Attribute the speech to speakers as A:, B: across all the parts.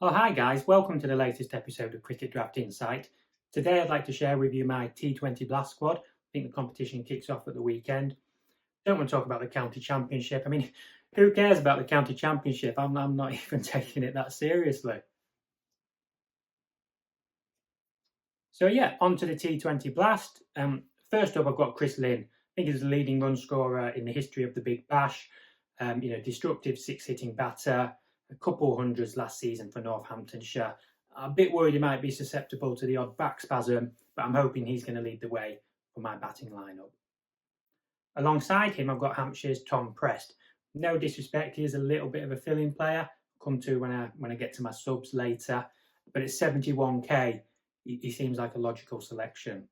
A: Oh, hi guys, welcome to the latest episode of Cricket Draft Insight. Today I'd like to share with you my T20 Blast Squad. I think the competition kicks off at the weekend. Don't want to talk about the county championship. I mean, who cares about the county championship? I'm not even taking it that seriously. So yeah, on to the T20 Blast. First up, I've got Chris Lynn. I think he's the leading run scorer in the history of the Big Bash. Destructive six-hitting batter, a couple hundreds last season for Northamptonshire. I'm a bit worried he might be susceptible to the odd back spasm, but I'm hoping he's going to lead the way for my batting lineup. Alongside him, I've got Hampshire's Tom Prest. No disrespect, he is a little bit of a fill-in player. I'll come to when I get to my subs later. But at 71k, he seems like a logical selection.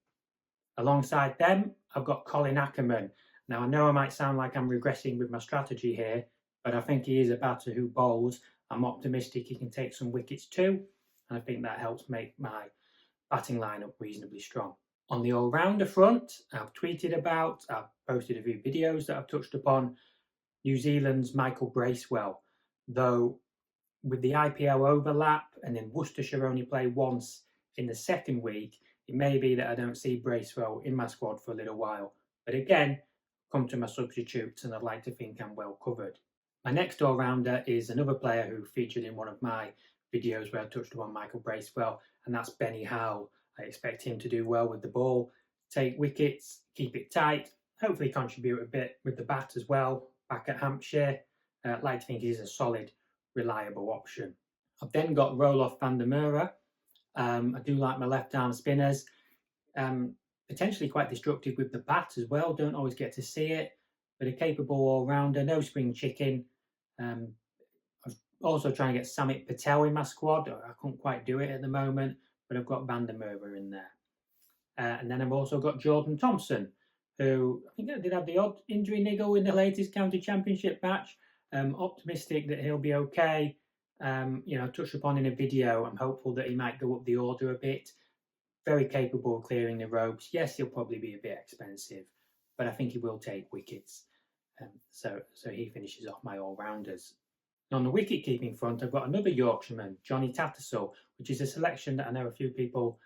A: Alongside them, I've got Colin Ackerman. Now, I know I might sound like I'm regressing with my strategy here, but I think he is a batter who bowls. I'm optimistic he can take some wickets too, and I think that helps make my batting lineup reasonably strong. On the all-rounder front, I've tweeted about, I've posted a few videos that I've touched upon New Zealand's Michael Bracewell, though with the IPL overlap and then Worcestershire only play once in the second week, it may be that I don't see Bracewell in my squad for a little while. But again, come to my substitutes and I'd like to think I'm well covered. My next all-rounder is another player who featured in one of my videos where I touched upon Michael Bracewell, and that's Benny Howell. I expect him to do well with the ball, take wickets, keep it tight, hopefully contribute a bit with the bat as well, back at Hampshire. I'd like to think he's a solid, reliable option. I've then got Roloff van der Merwe. I do like my left-arm spinners. Potentially quite destructive with the bat as well. Don't always get to see it, but a capable all-rounder, no spring chicken. I was also trying to get Samit Patel in my squad. I couldn't quite do it at the moment, but I've got van der Merwe in there. And then I've also got Jordan Thompson, who I think I did have the odd injury niggle in the latest county championship match. Optimistic that he'll be okay. Touched upon in a video, I'm hopeful that he might go up the order a bit. Very capable of clearing the ropes. Yes, he'll probably be a bit expensive, but I think he will take wickets. So he finishes off my all-rounders. On the wicket-keeping front, I've got another Yorkshireman, Johnny Tattersall, which is a selection that I know a few people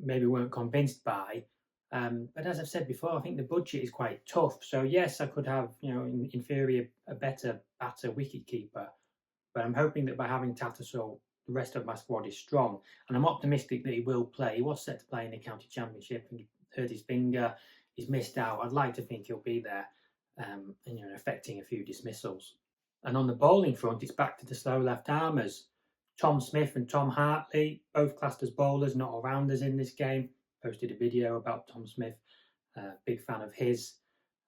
A: maybe weren't convinced by. But as I've said before, I think the budget is quite tough. So yes, I could have, in theory, a better batter wicket-keeper. But I'm hoping that by having Tattersall, the rest of my squad is strong. And I'm optimistic that he will play. He was set to play in the county championship and he hurt his finger. He's missed out. I'd like to think he'll be there, affecting a few dismissals. And on the bowling front, it's back to the slow left-armers. Tom Smith and Tom Hartley, both classed as bowlers, not all-rounders in this game. Posted a video about Tom Smith, big fan of his.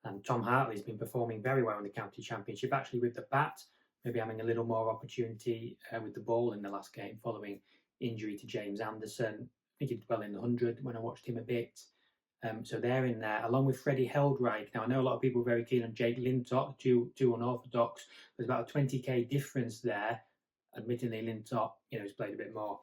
A: And Tom Hartley's been performing very well in the county championship, actually with the bat. Maybe having a little more opportunity with the ball in the last game following injury to James Anderson. I think he did well in the 100 when I watched him a bit. So they're in there, along with Freddie Heldreich. Now, I know a lot of people are very keen on Jake Lintott, two unorthodox. There's about a 20k difference there. Admittedly, Lintott, he's played a bit more.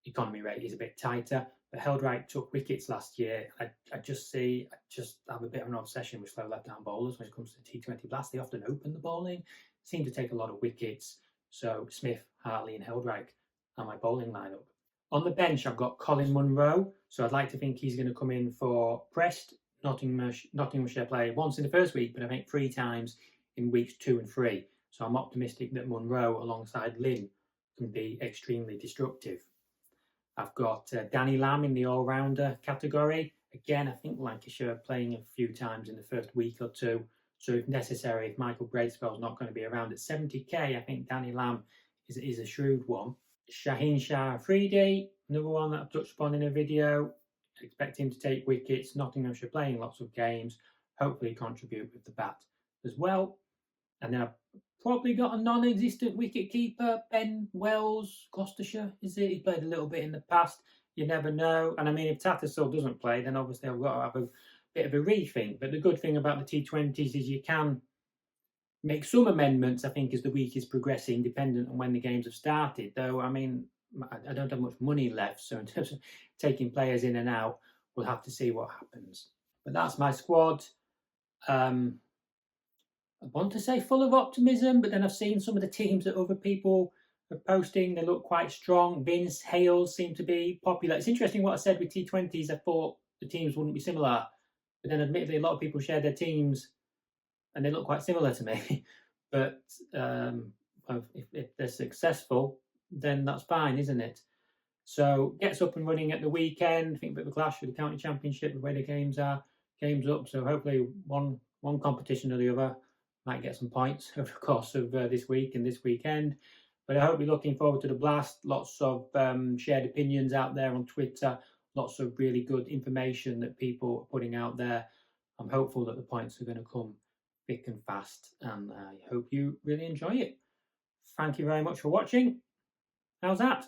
A: Economy rate is a bit tighter. But Heldreich took wickets last year. I just have a bit of an obsession with slow left-arm bowlers when it comes to T20 Blast. They often open the bowling, seem to take a lot of wickets. So Smith, Hartley and Heldreich are my bowling lineup. On the bench, I've got Colin Munro. So I'd like to think he's going to come in for Prest. Nottinghamshire play once in the first week, but I think 3 times in weeks 2 and 3. So I'm optimistic that Munro alongside Lynn can be extremely destructive. I've got Danny Lamb in the all-rounder category. Again, I think Lancashire are playing a few times in the first week or two. So if necessary, if Michael Bracewell's not going to be around at 70k, I think Danny Lamb is a shrewd one. Shaheen Shah Afridi, another one that I've touched upon in a video. Expect him to take wickets. Nottinghamshire playing lots of games. Hopefully contribute with the bat as well. And then I've probably got a non-existent wicket-keeper, Ben Wells, Gloucestershire, is it? He played a little bit in the past. You never know. And I mean, if Tattersall doesn't play, then obviously I've got to have a bit of a rethink. But the good thing about the T20s is you can make some amendments, I think, as the week is progressing, dependent on when the games have started. Though, I mean, I don't have much money left. So in terms of taking players in and out, we'll have to see what happens. But that's my squad. I want to say full of optimism, but then I've seen some of the teams that other people of posting. They look quite strong. Vince, Hales seem to be popular. It's interesting what I said with T20s. I thought the teams wouldn't be similar, but then admittedly a lot of people share their teams and they look quite similar to me. But if they're successful, then that's fine, isn't it? So gets up and running at the weekend. I think a bit of a clash with the county championship, the way the games are, games up. So hopefully one competition or the other might get some points over the course of this week and this weekend. But I hope you're looking forward to the blast. Lots of shared opinions out there on Twitter. Lots of really good information that people are putting out there. I'm hopeful that the points are going to come thick and fast, and I hope you really enjoy it. Thank you very much for watching. How's that?